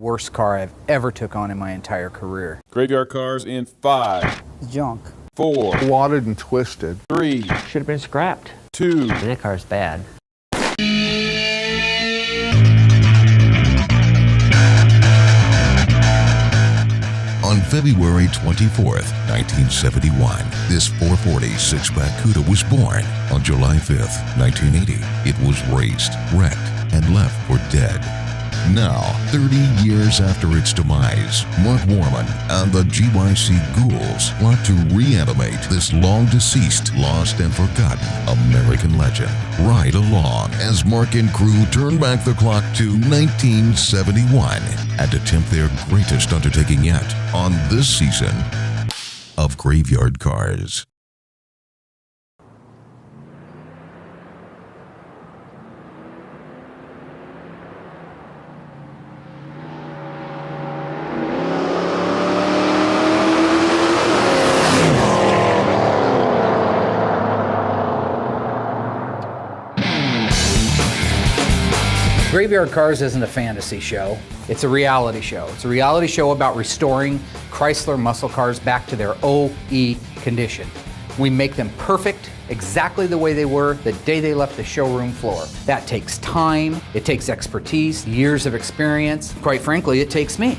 Worst car I've ever took on in my entire career. Graveyard Carz in 5, Junk. 4, Wadded and twisted. 3, Should have been scrapped. 2. That car's bad. On February 24th, 1971, this 440 six-pack Cuda was born. On July 5th, 1980, it was raced, wrecked, and left for dead. Now, 30 years after its demise, Mark Warman and the GYC Ghouls plot to reanimate this long-deceased, lost and forgotten American legend. Ride along as Mark and crew turn back the clock to 1971 and attempt their greatest undertaking yet on this season of Graveyard Carz. Graveyard Carz isn't a fantasy show, it's a reality show. It's a reality show about restoring Chrysler muscle cars back to their OE condition. We make them perfect, exactly the way they were the day they left the showroom floor. That takes time, it takes expertise, years of experience. Quite frankly, it takes me.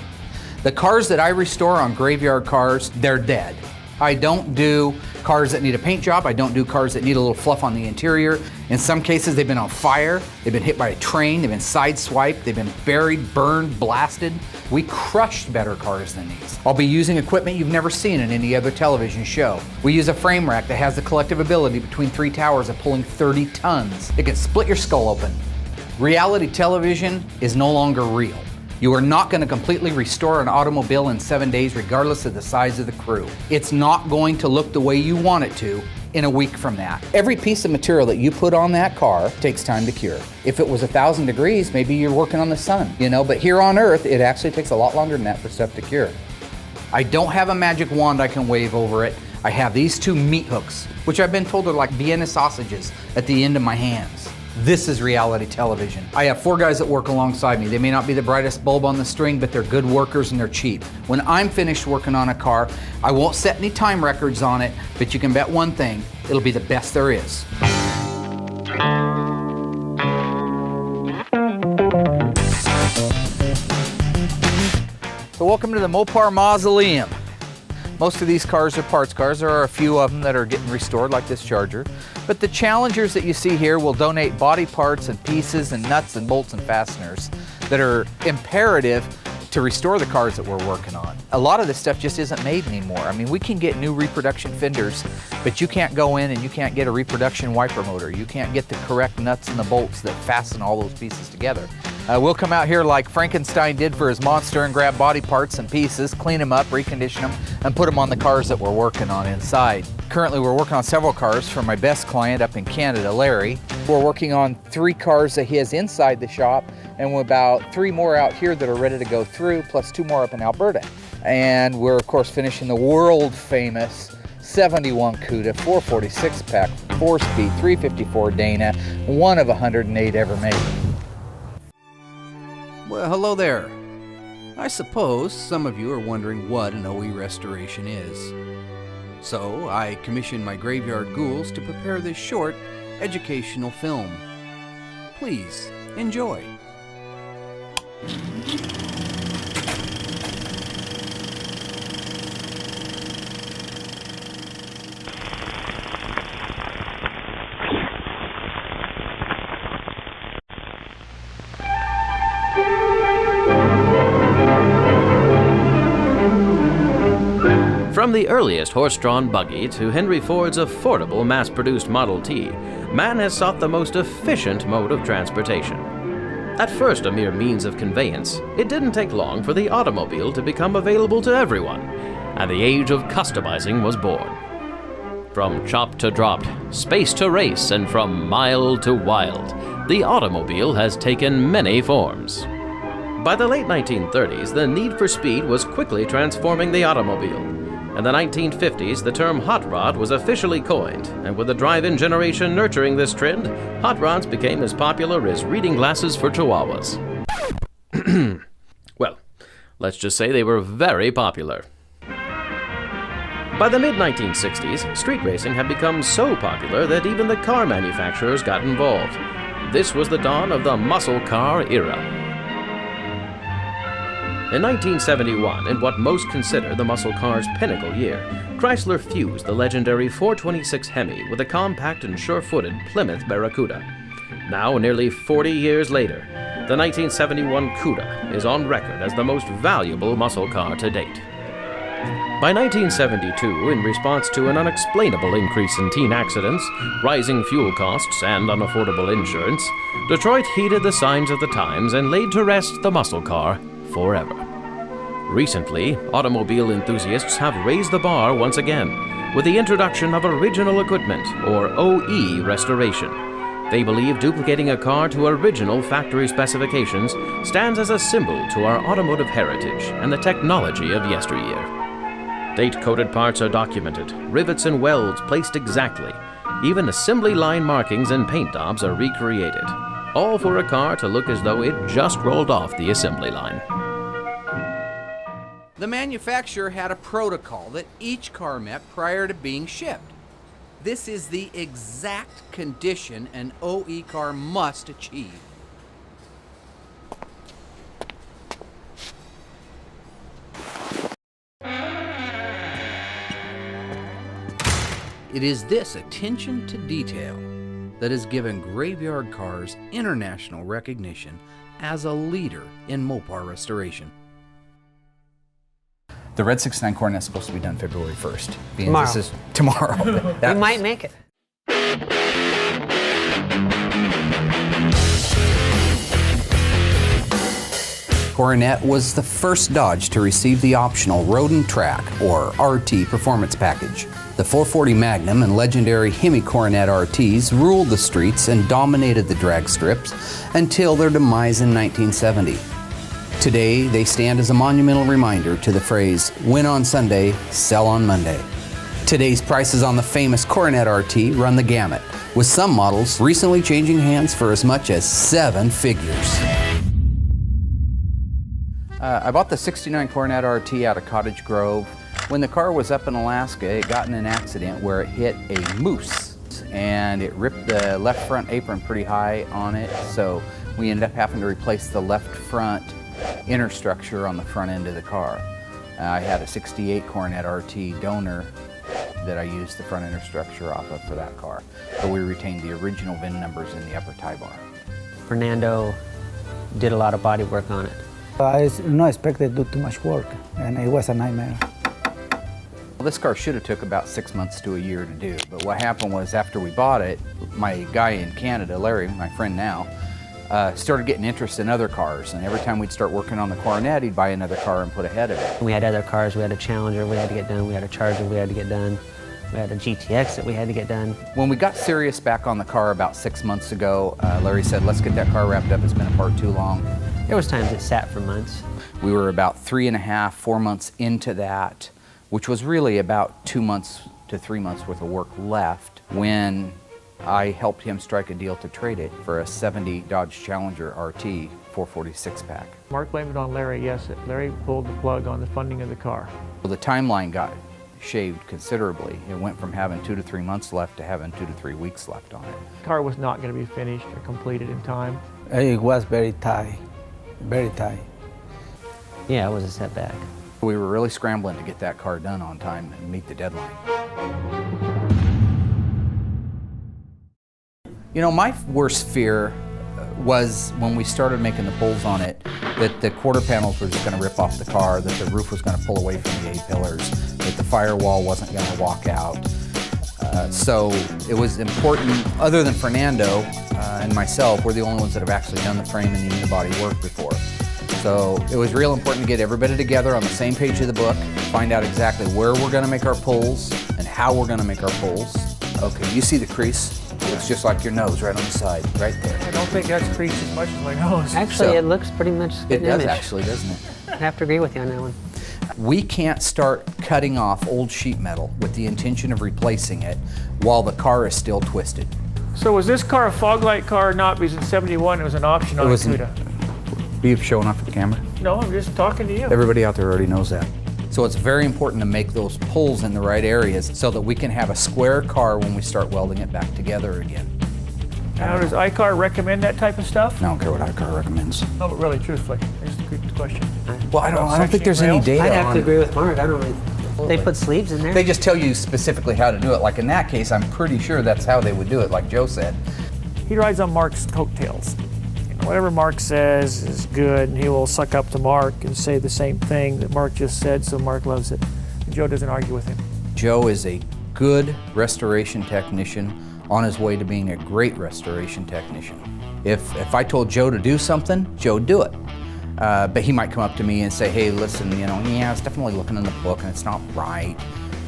The cars that I restore on Graveyard Carz, they're dead. I don't do cars that need a paint job. I don't do cars that need a little fluff on the interior. In some cases, they've been on fire. They've been hit by a train. They've been sideswiped. They've been buried, burned, blasted. We crushed better cars than these. I'll be using equipment you've never seen in any other television show. We use a frame rack that has the collective ability between 3 towers of pulling 30 tons. It can split your skull open. Reality television is no longer real. You are not going to completely restore an automobile in 7 days regardless of the size of the crew. It's not going to look the way you want it to in a week from that. Every piece of material that you put on that car takes time to cure. If it was 1,000 degrees, maybe you're working on the sun, but here on Earth, it actually takes a lot longer than that for stuff to cure. I don't have a magic wand I can wave over it. I have these 2 meat hooks, which I've been told are like Vienna sausages at the end of my hands. This is reality television. I have 4 guys that work alongside me. They may not be the brightest bulb on the string, but they're good workers and they're cheap. When I'm finished working on a car, I won't set any time records on it, but you can bet one thing, it'll be the best there is. So welcome to the Mopar Mausoleum. Most of these cars are parts cars. There are a few of them that are getting restored, like this Charger. But the Challengers that you see here will donate body parts and pieces and nuts and bolts and fasteners that are imperative to restore the cars that we're working on. A lot of this stuff just isn't made anymore. I mean, we can get new reproduction fenders, but you can't go in and you can't get a reproduction wiper motor. You can't get the correct nuts and the bolts that fasten all those pieces together. We'll come out here like Frankenstein did for his monster and grab body parts and pieces, clean them up, recondition them, and put them on the cars that we're working on inside. Currently, we're working on several cars for my best client up in Canada, Larry. We're working on 3 cars that he has inside the shop, and about 3 more out here that are ready to go through, plus 2 more up in Alberta. And we're, of course, finishing the world-famous 71 Cuda 446 pack, 4-speed, 354 Dana, one of 108 ever made. Well, hello there. I suppose some of you are wondering what an OE restoration is. So I commissioned my Graveyard Ghouls to prepare this short, educational film. Please, enjoy. From the earliest horse-drawn buggy to Henry Ford's affordable mass-produced Model T, man has sought the most efficient mode of transportation. At first a mere means of conveyance, it didn't take long for the automobile to become available to everyone, and the age of customizing was born. From chop to dropped, space to race, and from mild to wild, the automobile has taken many forms. By the late 1930s, the need for speed was quickly transforming the automobile. In the 1950s, the term hot rod was officially coined, and with the drive-in generation nurturing this trend, hot rods became as popular as reading glasses for chihuahuas. Well, Let's just say they were very popular. By the mid-1960s, street racing had become so popular that even the car manufacturers got involved. This was the dawn of the muscle car era. In 1971, in what most consider the muscle car's pinnacle year, Chrysler fused the legendary 426 Hemi with a compact and sure-footed Plymouth Barracuda. Now, nearly 40 years later, the 1971 Cuda is on record as the most valuable muscle car to date. By 1972, in response to an unexplainable increase in teen accidents, rising fuel costs, and unaffordable insurance, Detroit heeded the signs of the times and laid to rest the muscle car forever. Recently, automobile enthusiasts have raised the bar once again with the introduction of original equipment, or OE restoration. They believe duplicating a car to original factory specifications stands as a symbol to our automotive heritage and the technology of yesteryear. Date-coded parts are documented, rivets and welds placed exactly. Even assembly line markings and paint daubs are recreated, all for a car to look as though it just rolled off the assembly line. The manufacturer had a protocol that each car met prior to being shipped. This is the exact condition an OE car must achieve. It is this attention to detail that has given Graveyard Carz international recognition as a leader in Mopar restoration. The Red 69 Coronet is supposed to be done February 1st. Tomorrow. This is tomorrow. We might make it. Coronet was the first Dodge to receive the optional Road and Track, or RT, performance package. The 440 Magnum and legendary Hemi Coronet RTs ruled the streets and dominated the drag strips until their demise in 1970. Today, they stand as a monumental reminder to the phrase, win on Sunday, sell on Monday. Today's prices on the famous Coronet RT run the gamut, with some models recently changing hands for as much as 7 figures. I bought the 69 Coronet RT out of Cottage Grove. When the car was up in Alaska, it got in an accident where it hit a moose and it ripped the left front apron pretty high on it, so we ended up having to replace the left front inner structure on the front end of the car. I had a 68 Coronet RT donor that I used the front inner structure off of for that car, but we retained the original VIN numbers in the upper tie bar. Fernando did a lot of body work on it. I not expected to do too much work, and it was a nightmare. Well, this car should have took about 6 months to a year to do, but what happened was after we bought it, my guy in Canada, Larry, my friend now, started getting interested in other cars, and every time we'd start working on the Coronet, he'd buy another car and put ahead of it. We had other cars. We had a Challenger we had to get done. We had a Charger we had to get done. We had a GTX that we had to get done. When we got serious back on the car about 6 months ago, Larry said, let's get that car wrapped up. It's been apart too long. There was times it sat for months. We were about 3.5, 4 months into that, which was really about 2 months to 3 months worth of work left when I helped him strike a deal to trade it for a 70 Dodge Challenger RT 446 pack. Mark blamed it on Larry, yes. Larry pulled the plug on the funding of the car. Well, the timeline got shaved considerably. It went from having 2 to 3 months left to having 2 to 3 weeks left on it. The car was not going to be finished or completed in time. It was very tight, very tight. Yeah, it was a setback. We were really scrambling to get that car done on time and meet the deadline. You know, my worst fear was when we started making the pulls on it, that the quarter panels were just going to rip off the car, that the roof was going to pull away from the A-pillars, that the firewall wasn't going to walk out. So it was important, other than Fernando and myself, we're the only ones that have actually done the frame and the unibody work before. So it was real important to get everybody together on the same page of the book, find out exactly where we're going to make our pulls and how we're going to make our pulls. Okay, you see the crease? It's just like your nose right on the side, right there. I don't think that's creased as much as my nose. Actually, So- it looks pretty much It good does image. actually, doesn't it? I have to agree with you on that one. We can't start cutting off old sheet metal with the intention of replacing it while the car is still twisted. So was this car a fog light car or not? Because in '71 it was an option on a was an- Cuda. Are you showing off for the camera? No, I'm just talking to you. Everybody out there already knows that. So it's very important to make those pulls in the right areas so that we can have a square car when we start welding it back together again. Now, does iCar recommend that type of stuff? I don't care what iCar recommends. No, but really, truthfully, here's the good question. Well, I don't think there's any rails? data I'd have on to it. agree with Mark. I don't really. They put sleeves in there. They just tell you specifically how to do it. Like in that case, I'm pretty sure that's how they would do it, like Joe said. He rides on Mark's coattails. Whatever Mark says is good, and he will suck up to Mark and say the same thing that Mark just said, so Mark loves it. And Joe doesn't argue with him. Joe is a good restoration technician on his way to being a great restoration technician. If I told Joe to do something, Joe would do it. But he might come up to me and say, hey, listen, yeah, it's definitely looking in the book and it's not right.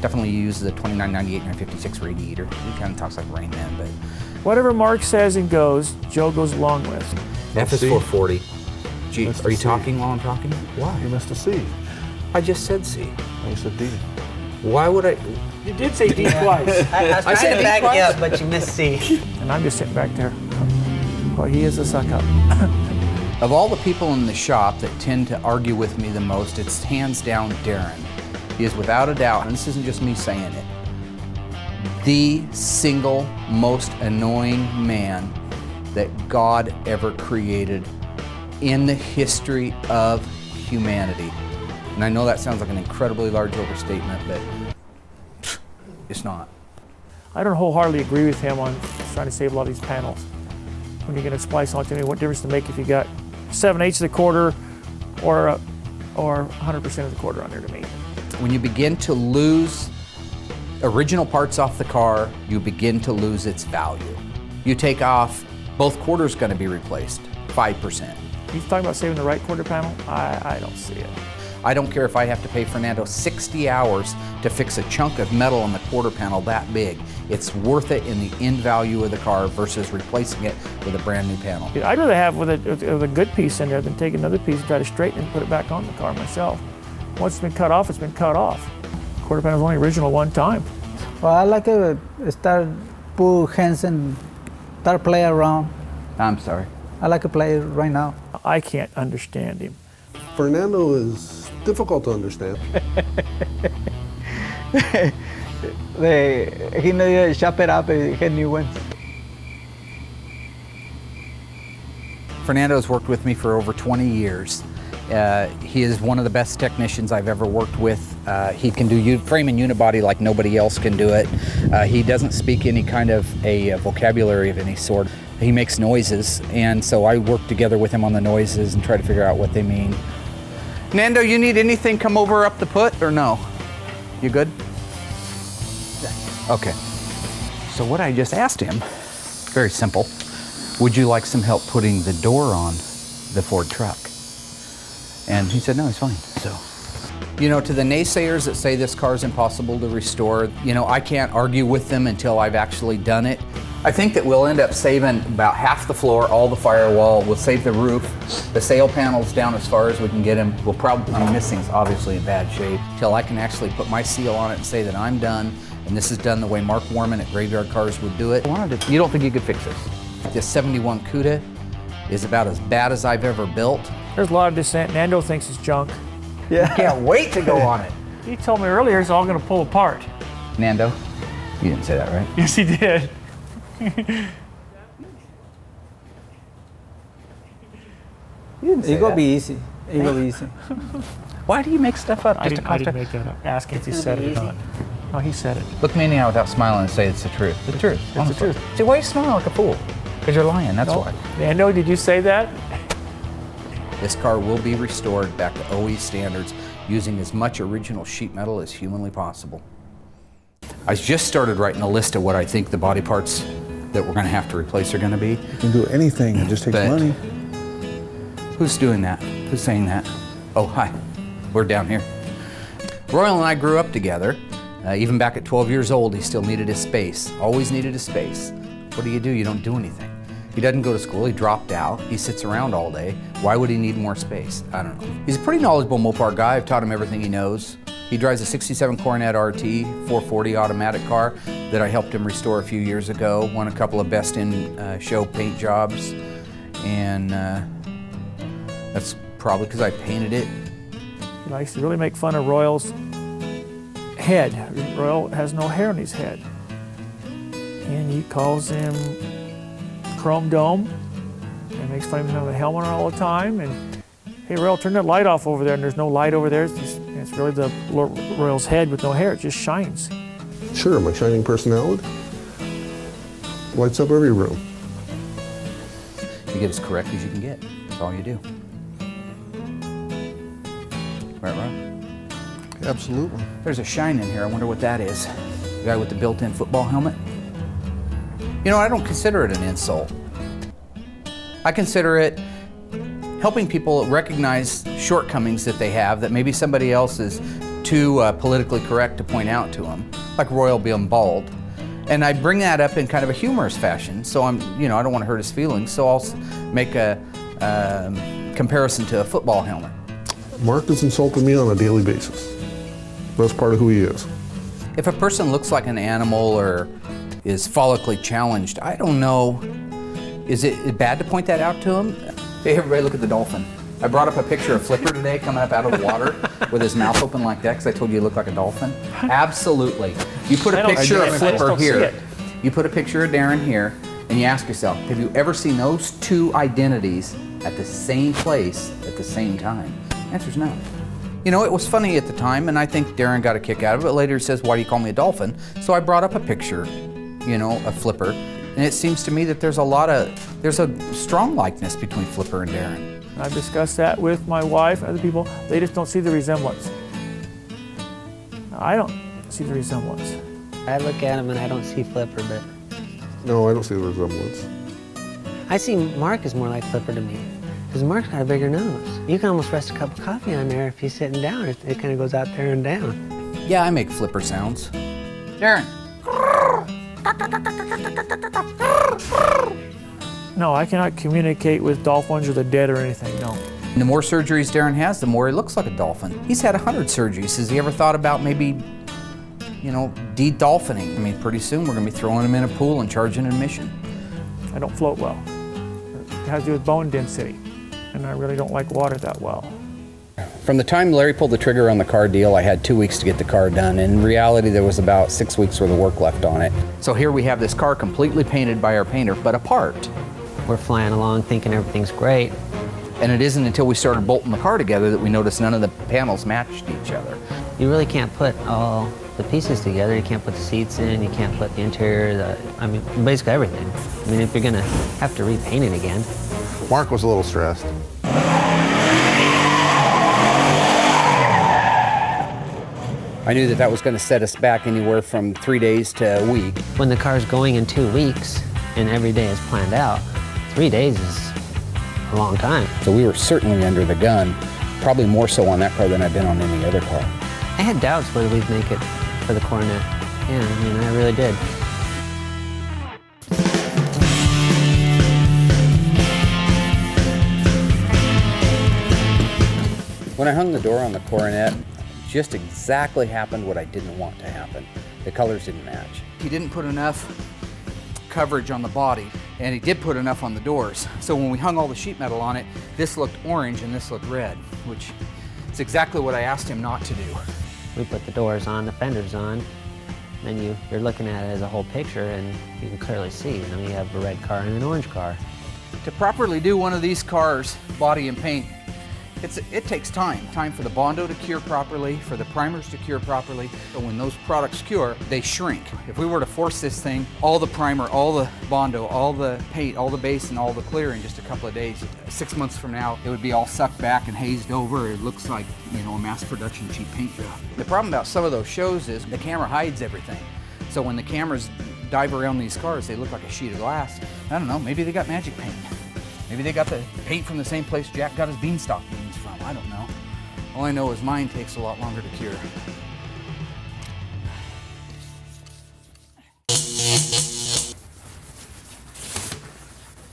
Definitely use the 2998 956 radiator. He kind of talks like Rain Man, but. Whatever Mark says and goes, Joe goes along with. F is 440. G, Missed are you a C. talking while I'm talking? Why? You missed a C. I just said C. I said D. Why would I? You did say D twice. I was trying to back you up, but you missed C. And I'm just sitting back there. Well, he is a suck up. Of all the people in the shop that tend to argue with me the most, it's hands down Darren. He is without a doubt, and this isn't just me saying it, the single most annoying man that God ever created in the history of humanity. And I know that sounds like an incredibly large overstatement, but it's not. I don't wholeheartedly agree with him on trying to save a lot of these panels. When you're going to splice onto me, what difference does it make if you got 7/8 of the quarter or 100% of the quarter on there to me? When you begin to lose original parts off the car, you begin to lose its value. You take off, both quarters going to be replaced, 5%. He's talking about saving the right quarter panel? I don't see it. I don't care if I have to pay Fernando 60 hours to fix a chunk of metal on the quarter panel that big. It's worth it in the end value of the car versus replacing it with a brand new panel. I'd rather have with a good piece in there than take another piece and try to straighten it and put it back on the car myself. Once it's been cut off, it's been cut off. Quarter panel's only original one time. Well, I like to start put hands and start play around. I'm sorry. I like to play right now. I can't understand him. Fernando is difficult to understand. He needed to chop it up and get new ones. Fernando's worked with me for over 20 years. He is one of the best technicians I've ever worked with. He can do frame and unibody like nobody else can do it. He doesn't speak any kind of a vocabulary of any sort. He makes noises, and so I work together with him on the noises and try to figure out what they mean. Nando, you need anything come over up the put or no? You good? Okay. So what I just asked him, very simple, would you like some help putting the door on the Ford truck? And he said, no, he's fine. So, to the naysayers that say this car is impossible to restore, I can't argue with them until I've actually done it. I think that we'll end up saving about half the floor, all the firewall. We'll save the roof, the sail panels down as far as we can get them. We'll probably, missing's obviously in bad shape, till I can actually put my seal on it and say that I'm done, and this is done the way Mark Warman at Graveyard Carz would do it. You don't think you could fix this? This 71 CUDA is about as bad as I've ever built. There's a lot of dissent. Nando thinks it's junk. I can't wait to go on it. He told me earlier it's all going to pull apart. Nando, you didn't say that, right? Yes, he did. You didn't say It gonna that. be easy. It gonna be easy. Why do you make stuff up? I didn't make that up. Ask if he said it or not. No, he said it. Look me in the eye without smiling and say it's the truth. The truth. It's the truth. See, why are you smiling like a fool? Because you're lying, that's why. Nando, did you say that? This car will be restored back to OE standards using as much original sheet metal as humanly possible. I just started writing a list of what I think the body parts that we're going to have to replace are going to be. You can do anything, it just takes But- money. Who's doing that? Who's saying that? Oh, hi. We're down here. Royal and I grew up together. Even back at 12 years old, he still needed his space. Always needed his space. What do? You don't do anything. He doesn't go to school, he dropped out. He sits around all day. Why would he need more space? I don't know. He's a pretty knowledgeable Mopar guy. I've taught him everything he knows. He drives a 67 Coronet RT 440 automatic car that I helped him restore a few years ago. Won a couple of best in show paint jobs. And That's probably because I painted it. He likes to really make fun of Royal's head. Royal has no hair on his head. And he calls him Chrome Dome and makes fun of him having a helmet on all the time. And hey, Royal, turn that light off over there, and there's no light over there. It's really the Royal's head with no hair. It just shines. Sure, my shining personality lights up every room. You get as correct as you can get. That's all you do. Right, Ron? Absolutely. There's a shine in here. I wonder what that is. The guy with the built-in football helmet? You know, I don't consider it an insult. I consider it helping people recognize shortcomings that they have that maybe somebody else is too politically correct to point out to them, like Royal being bald. And I bring that up in kind of a humorous fashion, so I don't want to hurt his feelings, so I'll make a comparison to a football helmet. Mark has insulted me on a daily basis. That's part of who he is. If a person looks like an animal or is follically challenged, I don't know, is it bad to point that out to him? Hey, everybody, look at the dolphin. I brought up a picture of Flipper today coming up out of the water with his mouth open like that because I told you he looked like a dolphin. Absolutely. You put a picture of Flipper here. You put a picture of Darren here, and you ask yourself, have you ever seen those two identities at the same place at the same time? The answer's no. You know, it was funny at the time, and I think Darren got a kick out of it. Later he says, why do you call me a dolphin? So I brought up a picture, of Flipper, and it seems to me that there's a strong likeness between Flipper and Darren. I've discussed that with my wife and other people. They just don't see the resemblance. I don't see the resemblance. I look at him and I don't see Flipper, but No, I don't see the resemblance. I see Mark is more like Flipper to me. Because Mark's got a bigger nose. You can almost rest a cup of coffee on there if he's sitting down. It kind of goes out there and down. Yeah, I make Flipper sounds. Darren. No, I cannot communicate with dolphins or the dead or anything, no. And the more surgeries Darren has, the more he looks like a dolphin. He's had 100 surgeries. Has he ever thought about maybe, de-dolphining? I mean, pretty soon we're going to be throwing him in a pool and charging admission. I don't float well. It has to do with bone density, and I really don't like water that well. From the time Larry pulled the trigger on the car deal, I had 2 weeks to get the car done. In reality, there was about 6 weeks worth of work left on it. So here we have this car completely painted by our painter, but apart. We're flying along thinking everything's great. And it isn't until we started bolting the car together that we noticed none of the panels matched each other. You really can't put all the pieces together. You can't put the seats in, you can't put the interior, basically everything. I mean, if you're gonna have to repaint it again. Mark was a little stressed. I knew that was going to set us back anywhere from 3 days to a week. When the car's going in 2 weeks and every day is planned out, 3 days is a long time. So we were certainly under the gun, probably more so on that car than I've been on any other car. I had doubts whether we'd make it for the Coronet. Yeah, I mean, I really did. When I hung the door on the Coronet, just exactly happened what I didn't want to happen. The colors didn't match. He didn't put enough coverage on the body, and he did put enough on the doors. So when we hung all the sheet metal on it, this looked orange and this looked red, which is exactly what I asked him not to do. We put the doors on, the fenders on, then you're looking at it as a whole picture, and you can clearly see. I mean, you have a red car and an orange car. To properly do one of these cars, body and paint, it takes time for the Bondo to cure properly, for the primers to cure properly. So when those products cure, they shrink. If we were to force this thing, all the primer, all the Bondo, all the paint, all the base, and all the clear in just a couple of days, 6 months from now, it would be all sucked back and hazed over. It looks like, a mass production cheap paint job. The problem about some of those shows is the camera hides everything. So when the cameras dive around these cars, they look like a sheet of glass. I don't know, maybe they got magic paint. Maybe they got the paint from the same place Jack got his beanstalk beans from. I don't know. All I know is mine takes a lot longer to cure.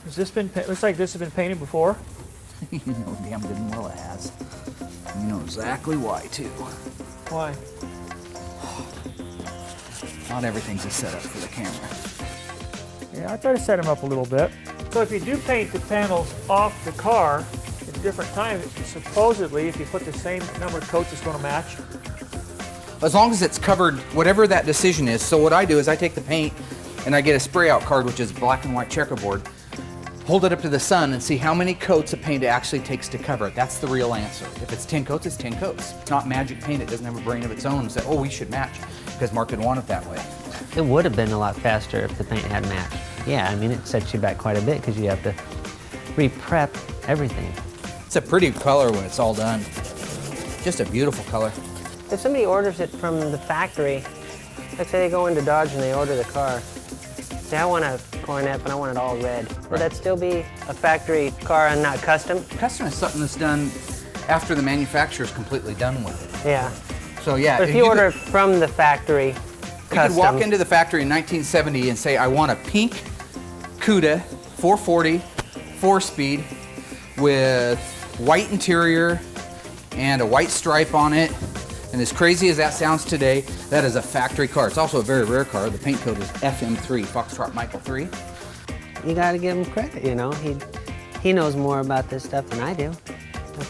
Has this been, looks like this has been painted before? You know damn good and well it has. You know exactly why, too. Why? Not everything's a setup for the camera. Yeah, I try to set them up a little bit. So if you do paint the panels off the car, it different times. Supposedly, if you put the same number of coats, it's going to match. As long as it's covered, whatever that decision is. So what I do is I take the paint and I get a spray out card, which is black and white checkerboard, hold it up to the sun and see how many coats of paint it actually takes to cover it. That's the real answer. If it's 10 coats, it's 10 coats. It's not magic paint. It doesn't have a brain of its own and say, oh, we should match, because Mark didn't want it that way. It would have been a lot faster if the paint had matched. Yeah, I mean, it sets you back quite a bit because you have to re-prep everything. It's a pretty color when it's all done. Just a beautiful color. If somebody orders it from the factory, like say they go into Dodge and they order the car, say I want a coronet, but I want it all red. Would that still be a factory car and not custom? Custom is something that's done after the manufacturer's completely done with it. Yeah. So yeah. But if you order it from the factory, custom. You could walk into the factory in 1970 and say, I want a pink Cuda 440 4-speed with white interior and a white stripe on it. And as crazy as that sounds today, that is a factory car. It's also a very rare car. The paint code is FM3, Foxtrot Michael 3. You gotta give him credit, you know. He knows more about this stuff than I do.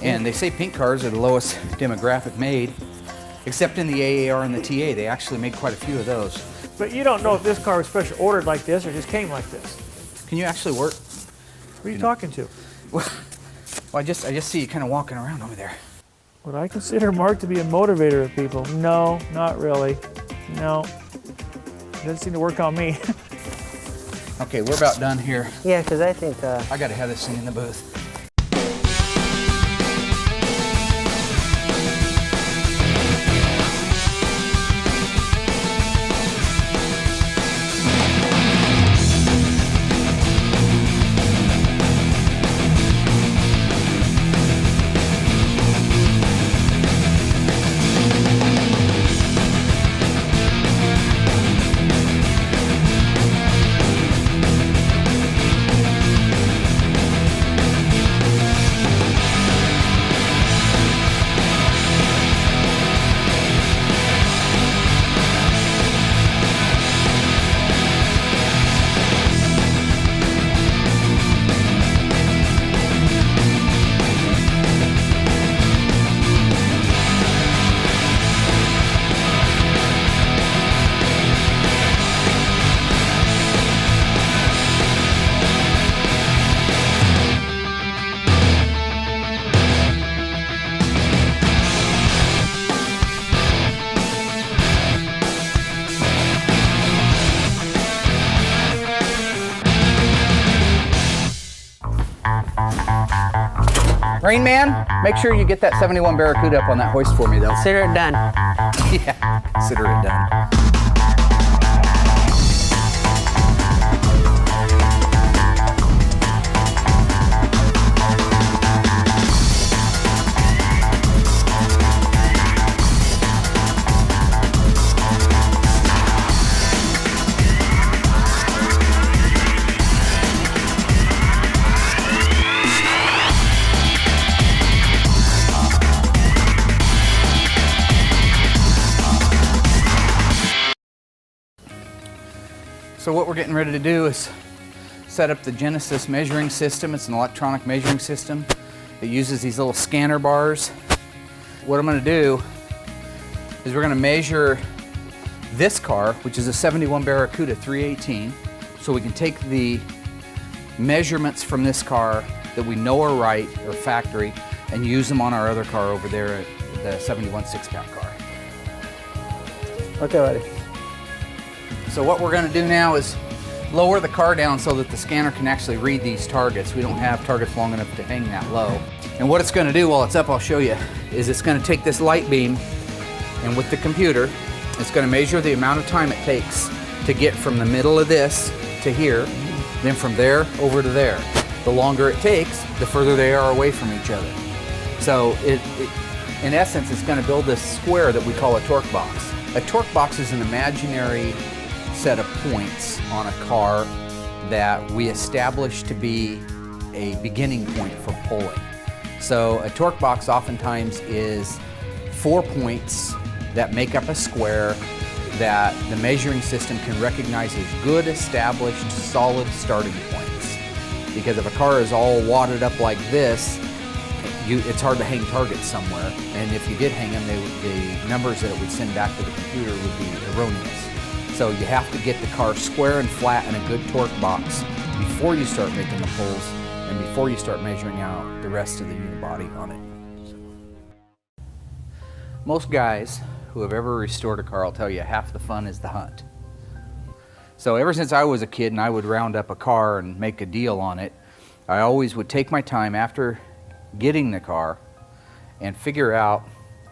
And they say pink cars are the lowest demographic made, except in the AAR and the TA. They actually made quite a few of those. But you don't know if this car was special ordered like this or just came like this. Can you actually work? Who are you talking to? Well, I just see you kind of walking around over there. Would I consider Mark to be a motivator of people? No, not really. No. Doesn't seem to work on me. Okay, we're about done here. Yeah, because I think... I got to have this thing in the booth. Rain Man, make sure you get that 71 Barracuda up on that hoist for me, though. Consider it done. Yeah, consider it done. So what we're getting ready to do is set up the Genesis measuring system. It's an electronic measuring system. It uses these little scanner bars. What I'm going to do is we're going to measure this car, which is a 71 Barracuda 318, so we can take the measurements from this car that we know are right, or factory, and use them on our other car over there at the 71 six-pack car. Okay, buddy. So what we're going to do now is lower the car down so that the scanner can actually read these targets. We don't have targets long enough to hang that low. And what it's going to do while it's up, I'll show you, is it's going to take this light beam, and with the computer, it's going to measure the amount of time it takes to get from the middle of this to here, then from there over to there. The longer it takes, the further they are away from each other. So in essence, it's going to build this square that we call a torque box. A torque box is an imaginary set of points on a car that we establish to be a beginning point for pulling. So a torque box oftentimes is 4 points that make up a square that the measuring system can recognize as good, established, solid starting points. Because if a car is all wadded up like this, it's hard to hang targets somewhere, and if you did hang them, the numbers that it would send back to the computer would be erroneous. So you have to get the car square and flat in a good torque box before you start making the pulls and before you start measuring out the rest of the unibody on it. Most guys who have ever restored a car will tell you half the fun is the hunt. So ever since I was a kid and I would round up a car and make a deal on it, I always would take my time after getting the car and figure out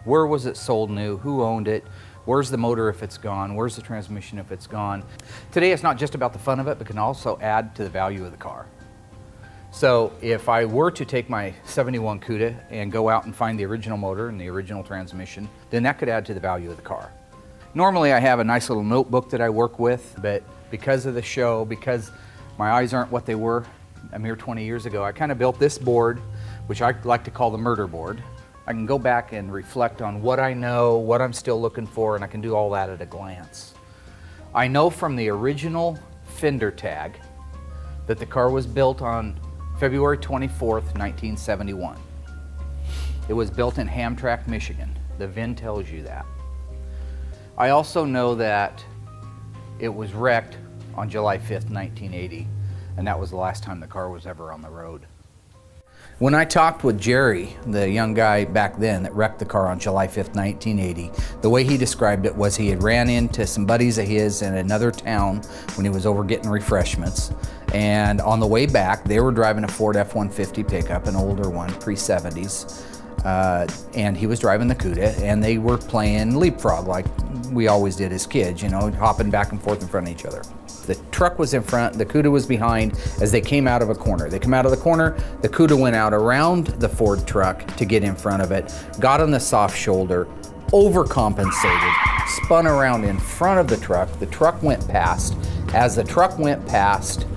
where was it sold new, who owned it, where's the motor if it's gone, where's the transmission if it's gone. Today it's not just about the fun of it, but can also add to the value of the car. So if I were to take my 71 Cuda and go out and find the original motor and the original transmission, then that could add to the value of the car. Normally I have a nice little notebook that I work with, but because of the show, because my eyes aren't what they were a mere 20 years ago, I kind of built this board, which I like to call the murder board. I can go back and reflect on what I know, what I'm still looking for, and I can do all that at a glance. I know from the original fender tag that the car was built on February 24th, 1971. It was built in Hamtramck, Michigan. The VIN tells you that. I also know that it was wrecked on July 5th, 1980, and that was the last time the car was ever on the road. When I talked with Jerry, the young guy back then that wrecked the car on July 5th, 1980, the way he described it was he had ran into some buddies of his in another town when he was over getting refreshments. And on the way back, they were driving a Ford F-150 pickup, an older one, pre-70s. And he was driving the Cuda, and they were playing leapfrog like we always did as kids, you know, hopping back and forth in front of each other. The truck was in front, the Cuda was behind as they came out of a corner. They come out of the corner, the Cuda went out around the Ford truck to get in front of it, got on the soft shoulder, overcompensated, spun around in front of the truck went past. As the truck went past,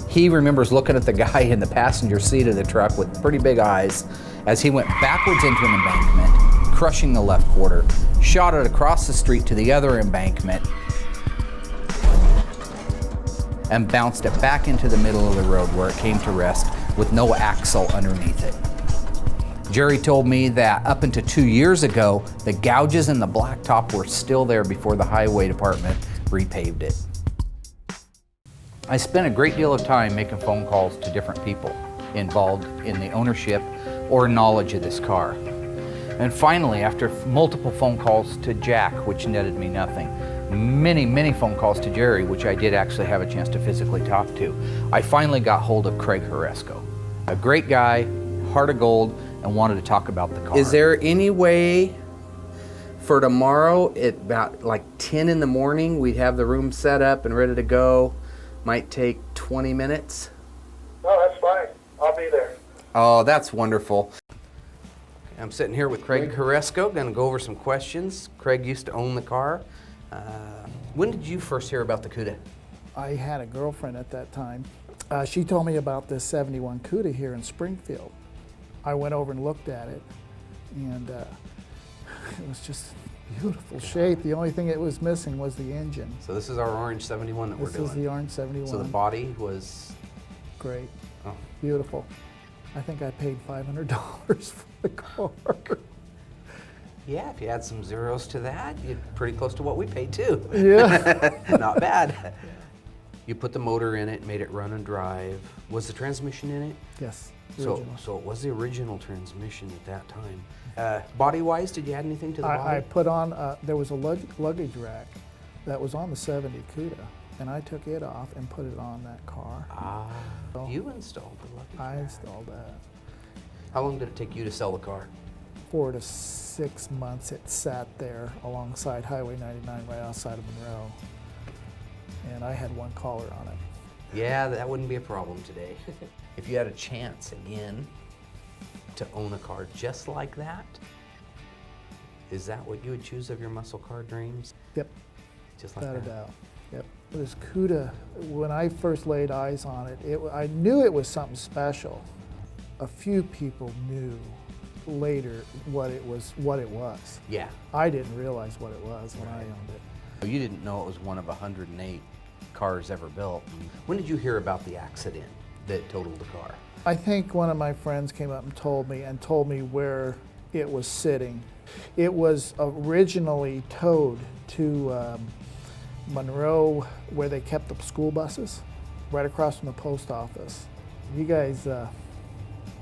he remembers looking at the guy in the passenger seat of the truck with pretty big eyes as he went backwards into an embankment, crushing the left quarter, shot it across the street to the other embankment, and bounced it back into the middle of the road where it came to rest with no axle underneath it. Jerry told me that up until 2 years ago, the gouges in the blacktop were still there before the highway department repaved it. I spent a great deal of time making phone calls to different people involved in the ownership or knowledge of this car. And finally, after multiple phone calls to Jack, which netted me nothing, many phone calls to Jerry, which I did actually have a chance to physically talk to, I finally got hold of Craig Horesco, a great guy, heart of gold, and wanted to talk about the car. Is there any way for tomorrow at about like 10 in the morning, we'd have the room set up and ready to go? Might take 20 minutes. No, that's fine. I'll be there. Oh, that's wonderful. I'm sitting here with Craig Horesco, going to go over some questions. Craig used to own the car. When did you first hear about the Cuda? I had a girlfriend at that time. She told me about this 71 Cuda here in Springfield. I went over and looked at it, and it was just beautiful shape. The only thing it was missing was the engine. So this is our orange 71 that we're doing. This is the orange 71. So the body was? Great. Oh. Beautiful. I think I paid $500 for the car. Yeah, if you add some zeros to that, you're pretty close to what we paid too. Yeah. Not bad. You put the motor in it, made it run and drive. Was the transmission in it? Yes. So it was the original transmission at that time. Body-wise, did you add anything to the body? I put on, there was a luggage rack that was on the 70 Cuda, and I took it off and put it on that car. Ah, So you installed the luggage I rack. installed that. How long did it take you to sell the car? 4 to 6 months it sat there alongside Highway 99 right outside of Monroe. And I had one caller on it. Yeah, that wouldn't be a problem today. If you had a chance again to own a car just like that, is that what you would choose of your muscle car dreams? Yep. Just like Without a that? doubt. Yep. This Cuda, when I first laid eyes on it, I knew it was something special. A few people knew later what it was. Yeah. I didn't realize what it was when I owned it. You didn't know it was one of 108 cars ever built. When did you hear about the accident? that totaled the car? I think one of my friends came up and told me where it was sitting. It was originally towed to Monroe, where they kept the school buses, right across from the post office. You guys,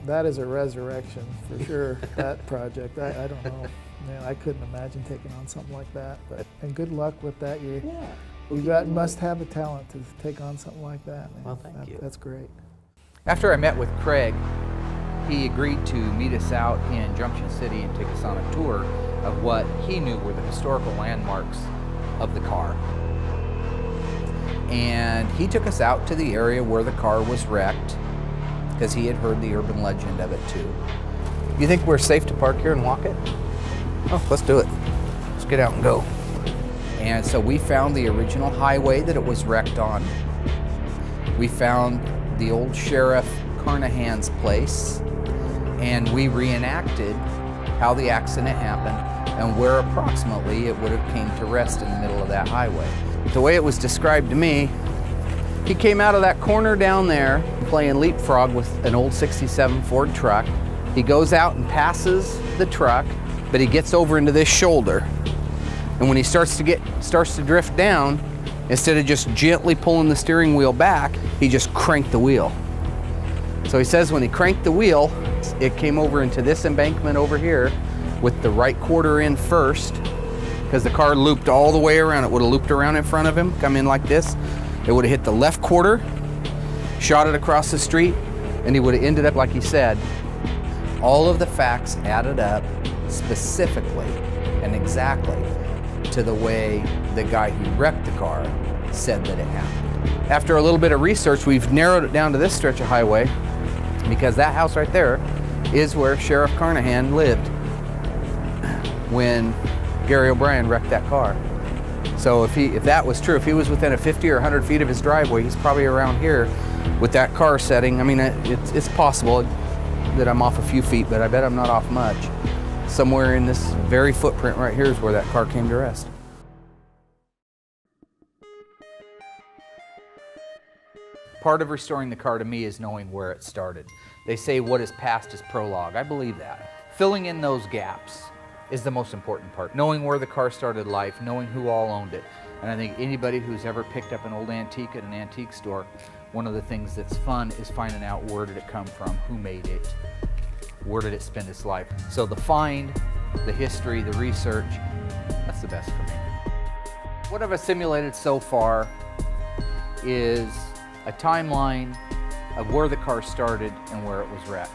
that is a resurrection for sure, that project. I don't know. Man, I couldn't imagine taking on something like that. And good luck with that. You must have the talent to take on something like that, man. Well, thank you. That's great. After I met with Craig, he agreed to meet us out in Junction City and take us on a tour of what he knew were the historical landmarks of the car. And he took us out to the area where the car was wrecked, because he had heard the urban legend of it too. You think we're safe to park here and walk it? Oh, let's do it. Let's get out and go. And so we found the original highway that it was wrecked on. We found the old Sheriff Carnahan's place, and we reenacted how the accident happened and where approximately it would have came to rest in the middle of that highway. The way it was described to me, he came out of that corner down there playing leapfrog with an old 67 Ford truck. He goes out and passes the truck, but he gets over into this shoulder. And when he starts to drift down, instead of just gently pulling the steering wheel back, he just cranked the wheel. So he says when he cranked the wheel, it came over into this embankment over here with the right quarter in first, because the car looped all the way around. It would have looped around in front of him, come in like this. It would have hit the left quarter, shot it across the street, and he would have ended up like he said. All of the facts added up specifically and exactly to the way the guy who wrecked the car said that it happened. After a little bit of research, we've narrowed it down to this stretch of highway, because that house right there is where Sheriff Carnahan lived when Gary O'Brien wrecked that car. So if that was true, if he was within a 50 or 100 feet of his driveway, he's probably around here with that car setting. I mean, it's possible that I'm off a few feet, but I bet I'm not off much. Somewhere in this very footprint right here is where that car came to rest. Part of restoring the car to me is knowing where it started. They say what is past is prologue. I believe that. Filling in those gaps is the most important part. Knowing where the car started life, knowing who all owned it. And I think anybody who's ever picked up an old antique at an antique store, one of the things that's fun is finding out where did it come from, who made it, where did it spend its life. So the find, the history, the research, that's the best for me. What I've simulated so far is a timeline of where the car started and where it was wrecked.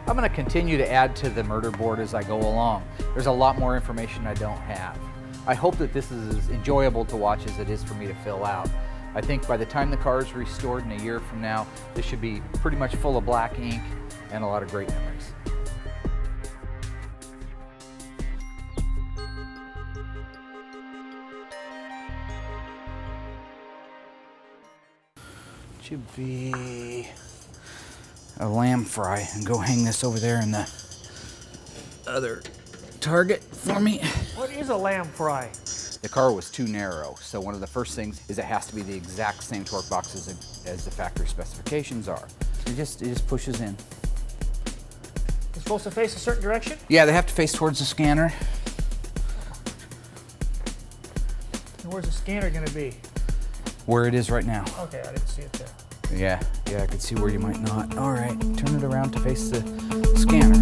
I'm going to continue to add to the murder board as I go along. There's a lot more information I don't have. I hope that this is as enjoyable to watch as it is for me to fill out. I think by the time the car is restored in a year from now, this should be pretty much full of black ink and a lot of great memories. Should be a lamb fry, and go hang this over there in the other target for me. What is a lamb fry? The car was too narrow, so one of the first things is it has to be the exact same torque box as the factory specifications are. It just pushes in. It's supposed to face a certain direction? Yeah, they have to face towards the scanner. And where's the scanner going to be? Where it is right now. Okay, I didn't see it there. Yeah, I could see where you might not. All right, turn it around to face the scanner.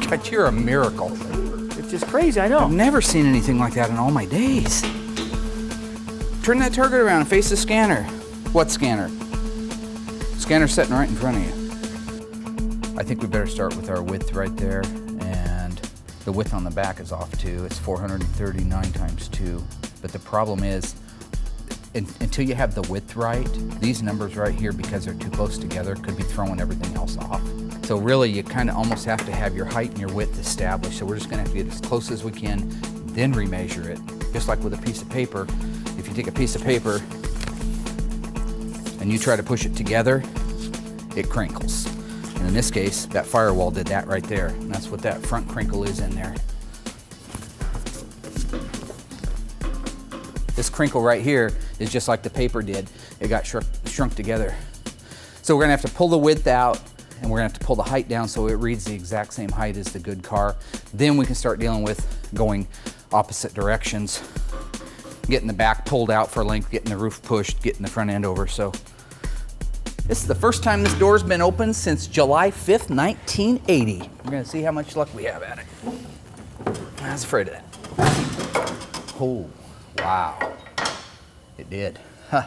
God, you're a miracle. It's just crazy, I know. I've never seen anything like that in all my days. Turn that target around and face the scanner. What scanner? Scanner's sitting right in front of you. I think we better start with our width right there, and the width on the back is off too. It's 439 times 2. But the problem is, until you have the width right, these numbers right here, because they're too close together, could be throwing everything else off. So really, you kind of almost have to have your height and your width established. So we're just gonna have to get as close as we can, then remeasure it. Just like with a piece of paper, if you take a piece of paper and you try to push it together, it crinkles. And in this case, that firewall did that right there. And that's what that front crinkle is in there. This crinkle right here is just like the paper did. It got shrunk together. So we're gonna have to pull the width out, and we're gonna have to pull the height down so it reads the exact same height as the good car. Then we can start dealing with going opposite directions, getting the back pulled out for length, getting the roof pushed, getting the front end over. So this is the first time this door's been open since July 5th, 1980. We're gonna see how much luck we have at it. I was afraid of that. Oh, wow. It did. Huh.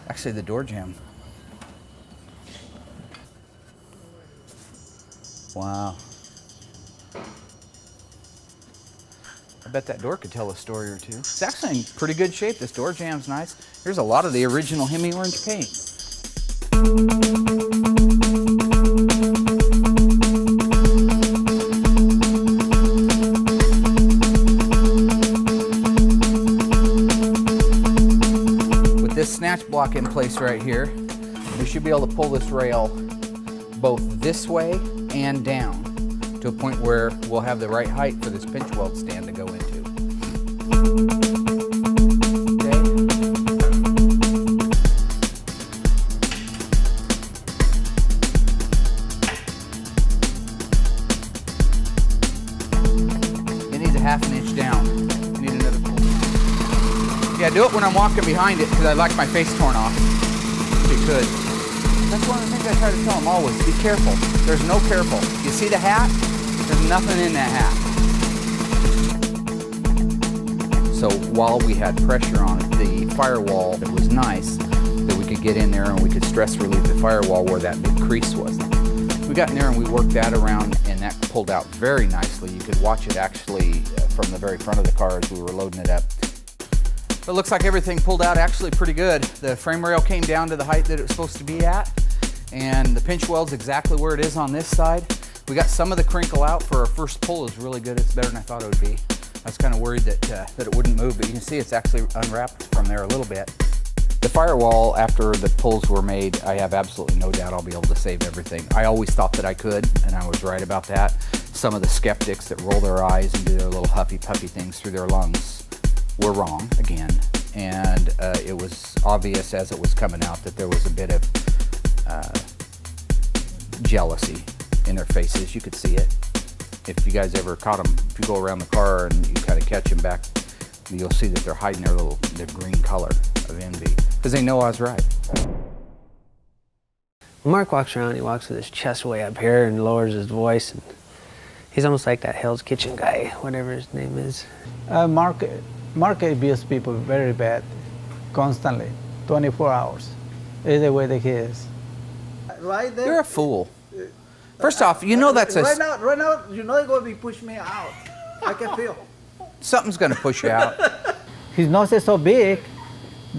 Actually, the door jamb. Wow. I bet that door could tell a story or two. It's actually in pretty good shape. This door jamb's nice. Here's a lot of the original Hemi orange paint. With this snatch block in place right here, we should be able to pull this rail both this way and down to a point where we'll have the right height for this pinch weld stand to go into. Okay. It needs a half an inch down. I need another pull. Yeah, do it when I'm walking behind it because I like my face torn off. If you could. That's one of the things I try to tell them always, be careful. There's no careful. You see the hat? There's nothing in that hat. So while we had pressure on it, the firewall, it was nice that we could get in there and we could stress relieve the firewall where that big crease was. We got in there and we worked that around and that pulled out very nicely. You could watch it actually from the very front of the car as we were loading it up. But it looks like everything pulled out actually pretty good. The frame rail came down to the height that it was supposed to be at, and the pinch weld's exactly where it is on this side. We got some of the crinkle out for our first pull. Is really good. It's better than I thought it would be. I was kind of worried that it wouldn't move, but you can see it's actually unwrapped from there a little bit. The firewall, after the pulls were made, I have absolutely no doubt I'll be able to save everything. I always thought that I could, and I was right about that. Some of the skeptics that roll their eyes and do their little huffy puffy things through their lungs were wrong again, and it was obvious as it was coming out that there was a bit of jealousy in their faces. You could see it. If you guys ever caught them, if you go around the car and you kind of catch them back, you'll see that they're hiding their green color of envy because they know I was right. Mark walks around, he walks with his chest way up here and lowers his voice. And he's almost like that Hell's Kitchen guy, whatever his name is. Mark abuse people very bad, constantly, 24 hours. Is the way that he is. Right there. You're a fool. First off, you know that's right now, you know you're going to be pushing me out. I can feel. something's going to push you out. His nose is so big,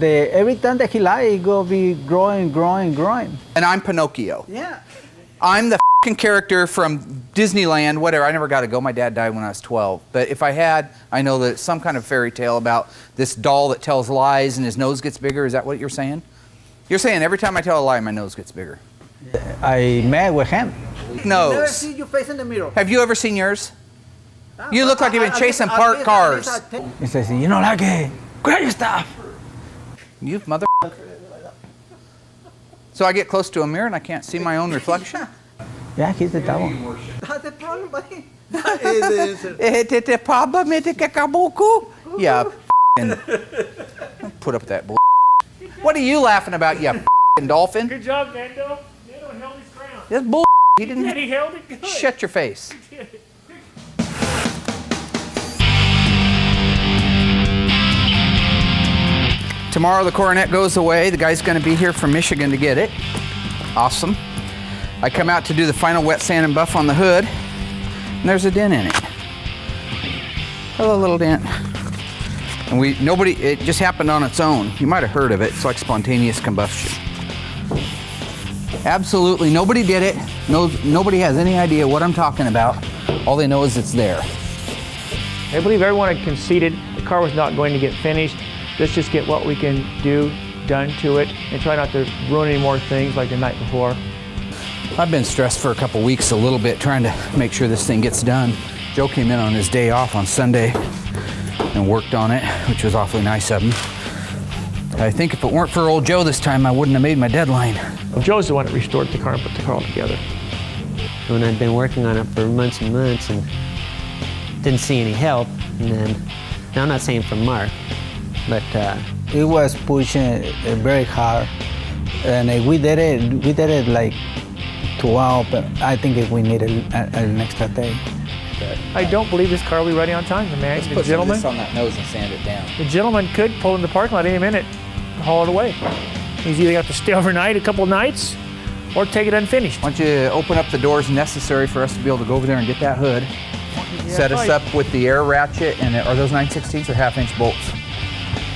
every time that he lies, he will be growing. And I'm Pinocchio. Yeah. I'm the f***ing character from Disneyland, whatever. I never got to go. My dad died when I was 12. But if I had, I know that it's some kind of fairy tale about this doll that tells lies and his nose gets bigger. Is that what you're saying? You're saying every time I tell a lie, my nose gets bigger. I met with him. Nose. Never see your face in the mirror. Have you ever seen yours? You look like you've been chasing parked cars. He says, you know, like, grab your stuff. You mother. So I get close to a mirror and I can't see my own reflection? Yeah, he's the devil. That's the problem, buddy. The problem is the kakabuku? Yeah, put up with that bull. What are you laughing about, you f***ing dolphin? Good job, Nando. Nando held his ground. That's bull. He didn't. He held it good. Shut your face. Tomorrow the Coronet goes away. The guy's going to be here from Michigan to get it. Awesome. I come out to do the final wet sand and buff on the hood, and there's a dent in it. Hello, little dent. And it just happened on its own. You might have heard of it. It's like spontaneous combustion. Absolutely, nobody did it. Nobody has any idea what I'm talking about. All they know is it's there. I believe everyone had conceded the car was not going to get finished. Let's just get what we can do done to it and try not to ruin any more things like the night before. I've been stressed for a couple weeks a little bit trying to make sure this thing gets done. Joe came in on his day off on Sunday. and worked on it, which was awfully nice of him. I think if it weren't for old Joe this time, I wouldn't have made my deadline. Well, Joe's the one that restored the car and put the car all together. When I'd been working on it for months and months and didn't see any help, and then, now I'm not saying from Mark, but It was pushing very hard, and we did it like 2 hours, but I think we needed an extra day. I don't believe this car will be ready on time, the man. The gentleman, on that nose and sand it down. the gentleman could pull in the parking lot any minute, haul it away. He's either got to stay overnight, a couple nights, or take it unfinished. Why don't you open up the doors necessary for us to be able to go over there and get that hood, set us up with the air ratchet, and are those 9/16 or half-inch bolts?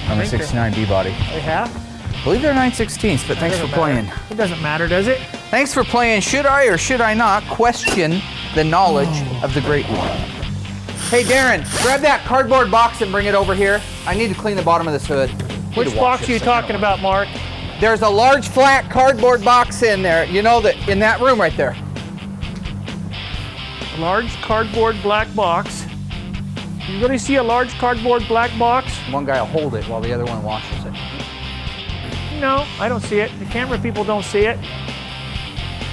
On the 69 B-body. They have? I believe they're 9/16, but thanks for playing. It doesn't matter, does it? Thanks for playing. Should I or should I not question the knowledge of the Great One? Hey, Darren, grab that cardboard box and bring it over here. I need to clean the bottom of this hood. Which box are you talking about, Mark? There's a large flat cardboard box in there. You know that in that room right there. A large cardboard black box. You really see a large cardboard black box? One guy will hold it while the other one washes it. No, I don't see it. The camera people don't see it.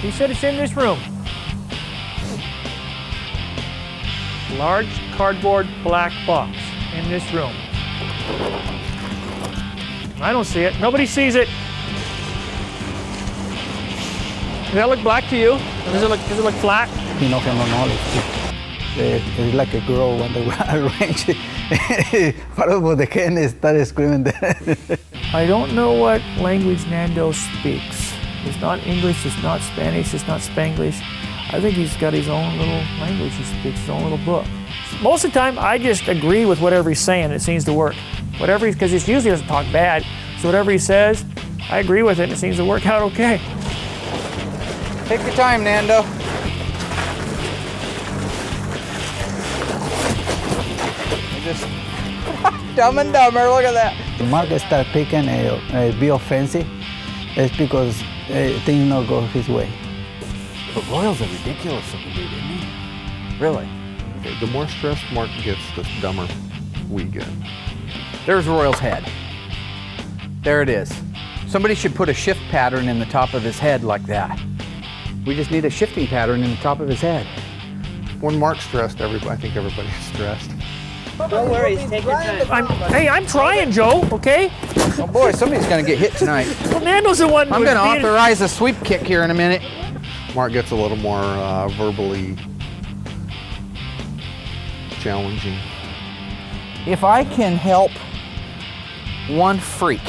He said it's in this room. Large cardboard black box in this room. I don't see it. Nobody sees it. Does that look black to you? Does it look flat? You know, no knowledge. It's like a girl on the range. Part of the can started screaming. I don't know what language Nando speaks. It's not English, it's not Spanish, it's not Spanglish. I think he's got his own little language he speaks, his own little book. Most of the time, I just agree with whatever he's saying. It seems to work. Whatever, because he usually doesn't talk bad. So whatever he says, I agree with it, and it seems to work out okay. Take your time, Nando. Just Dumb and Dumber, look at that. Mark started picking be offensive. It's because things not go his way. But Royal's a ridiculous looking dude, isn't he? Really? Okay, the more stressed Mark gets, the dumber we get. There's Royal's head. There it is. Somebody should put a shift pattern in the top of his head like that. We just need a shifting pattern in the top of his head. When Mark's stressed, I think everybody's stressed. Don't worry, take your time. I'm trying, Joe, okay? Oh boy, somebody's gonna get hit tonight. Well, Nando's the one. I'm gonna authorize a sweep kick here in a minute. Mark gets a little more verbally challenging. If I can help one freak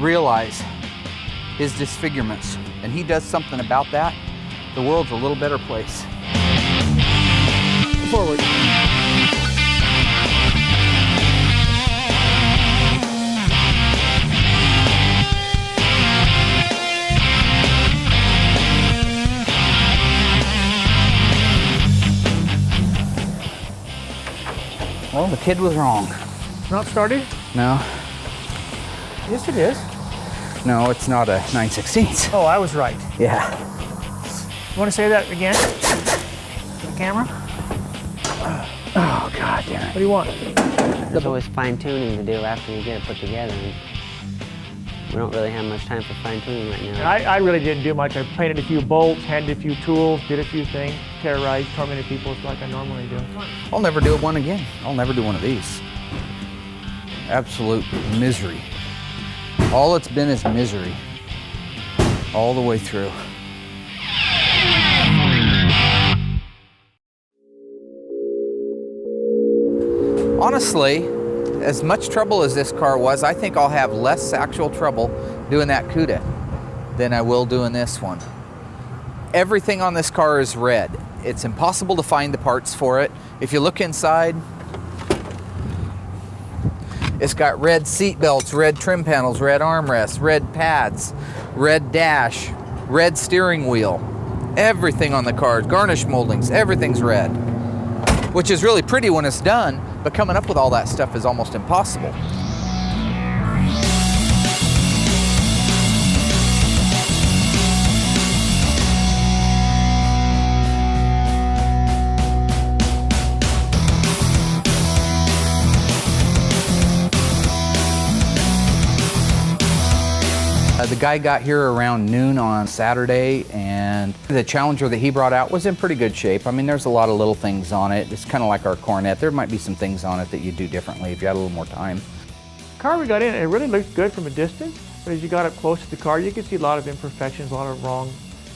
realize his disfigurements, and he does something about that, the world's a little better place. Forward. Well, the kid was wrong. Not started? No. Yes, it is. No, it's not a 9/16. Oh, I was right. Yeah. You want to say that again? To the camera? Oh, God damn it. What do you want? There's always fine-tuning to do after you get it put together. And we don't really have much time for fine-tuning right now. I really didn't do much. I painted a few bolts, handed a few tools, did a few things, terrorized, tormented people like I normally do. I'll never do one again. I'll never do one of these. Absolute misery. All it's been is misery. All the way through. Honestly, as much trouble as this car was, I think I'll have less actual trouble doing that CUDA than I will doing this one. Everything on this car is red. It's impossible to find the parts for it. If you look inside, it's got red seat belts, red trim panels, red armrests, red pads, red dash, red steering wheel. Everything on the car, garnish moldings, everything's red. Which is really pretty when it's done, but coming up with all that stuff is almost impossible. The guy got here around noon on Saturday, and the Challenger that he brought out was in pretty good shape. I mean, there's a lot of little things on it. It's kind of like our Coronet. There might be some things on it that you do differently if you had a little more time. The car we got in, it really looked good from a distance, but as you got up close to the car, you could see a lot of imperfections, a lot of wrong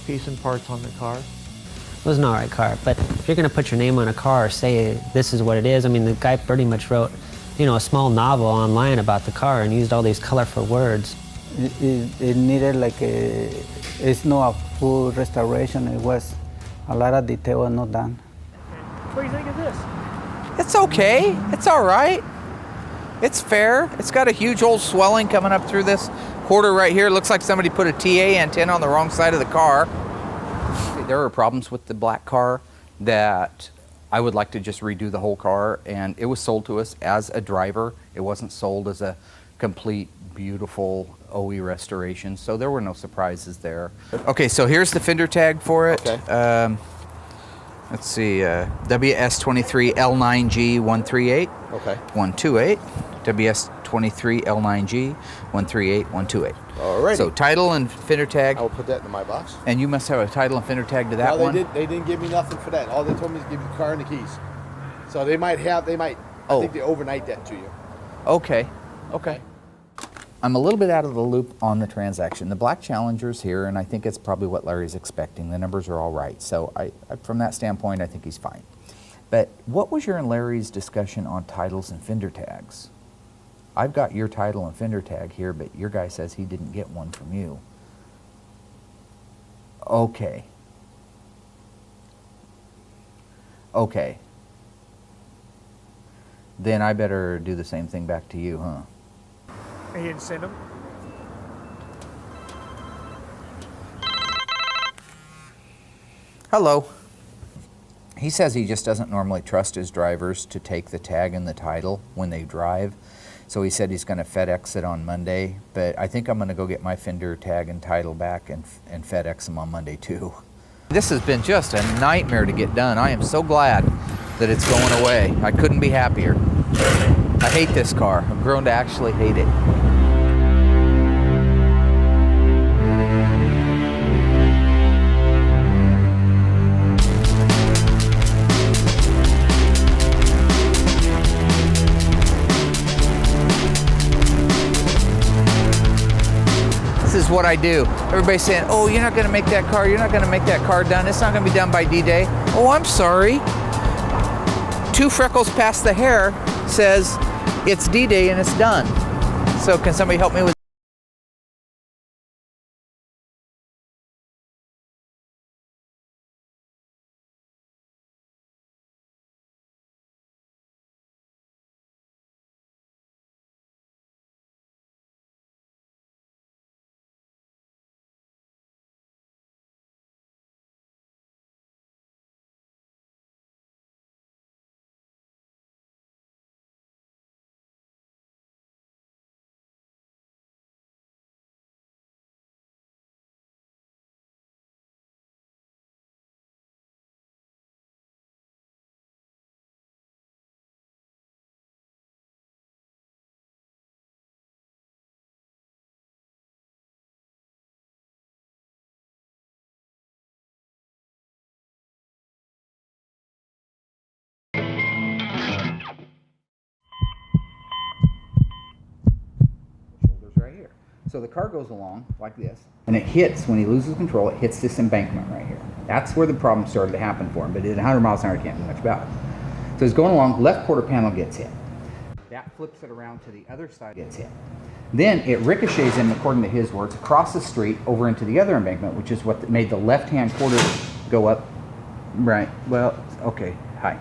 piece and parts on the car. It was an all right car, but if you're going to put your name on a car or say this is what it is, I mean, the guy pretty much wrote, you know, a small novel online about the car and used all these colorful words. It needed like it's not a full restoration. It was a lot of detail was not done. What do you think of this? It's okay. It's all right. It's fair. It's got a huge old swelling coming up through this quarter right here. It looks like somebody put a TA antenna on the wrong side of the car. There are problems with the black car that I would like to just redo the whole car, and it was sold to us as a driver. It wasn't sold as a complete, beautiful OE restoration, so there were no surprises there. Okay, so here's the fender tag for it. Okay. Let's see, WS23L9G138. Okay. 128. WS23L9G 138 128. Alrighty. So title and fender tag. I will put that in my box. And you must have a title and fender tag to that No, one. they didn't give me nothing for that. All they told me is give you the car and the keys. So they might. I think they overnight that to you. Okay. I'm a little bit out of the loop on the transaction. The black Challenger's here, and I think it's probably what Larry's expecting. The numbers are all right. So I from that standpoint, I think he's fine. But what was your and Larry's discussion on titles and fender tags? I've got your title and fender tag here, but your guy says he didn't get one from you. Okay. Then I better do the same thing back to you, huh? And you didn't send them? Hello. He says he just doesn't normally trust his drivers to take the tag and the title when they drive. So he said he's going to FedEx it on Monday, but I think I'm going to go get my fender tag and title back and FedEx them on Monday too. This has been just a nightmare to get done. I am so glad that it's going away. I couldn't be happier. I hate this car. I've grown to actually hate it. This is what I do. Everybody's saying, oh, you're not going to make that car. You're not going to make that car done. It's not going to be done by D-Day. Oh, I'm sorry. 2 freckles past the hair says it's D-Day and it's done. So can somebody help me with right here. So the car goes along like this, and it hits, when he loses control, it hits this embankment right here. That's where the problem started to happen for him, but at 100 miles an hour, he can't do much about it. So he's going along, left quarter panel gets hit. That flips it around to the other side, gets hit. Then it ricochets him, according to his words, across the street over into the other embankment, which is what made the left-hand quarter go up. Right, well, okay, hi.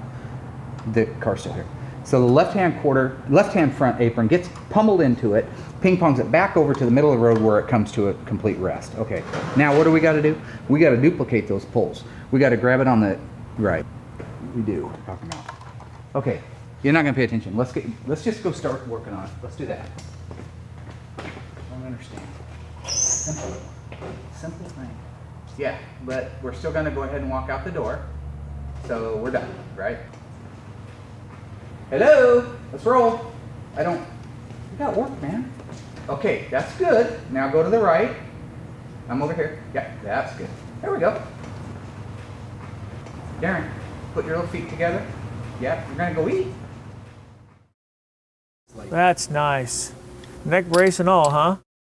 The car's still here. So the left-hand front apron gets pummeled into it, ping-pongs it back over to the middle of the road where it comes to a complete rest. Okay, now what do we got to do? We got to duplicate those pulls. We got to grab it on the right. We do. Talking about. Okay, you're not going to pay attention. Let's just go start working on it. Let's do that. I don't understand. Simple thing. Yeah, but we're still going to go ahead and walk out the door. So we're done, right? Hello, let's roll. You got work, man. Okay, that's good. Now go to the right. I'm over here. Yeah, that's good. There we go. Darren, put your little feet together. Yep, you're gonna go eat. That's nice. Neck brace and all, huh?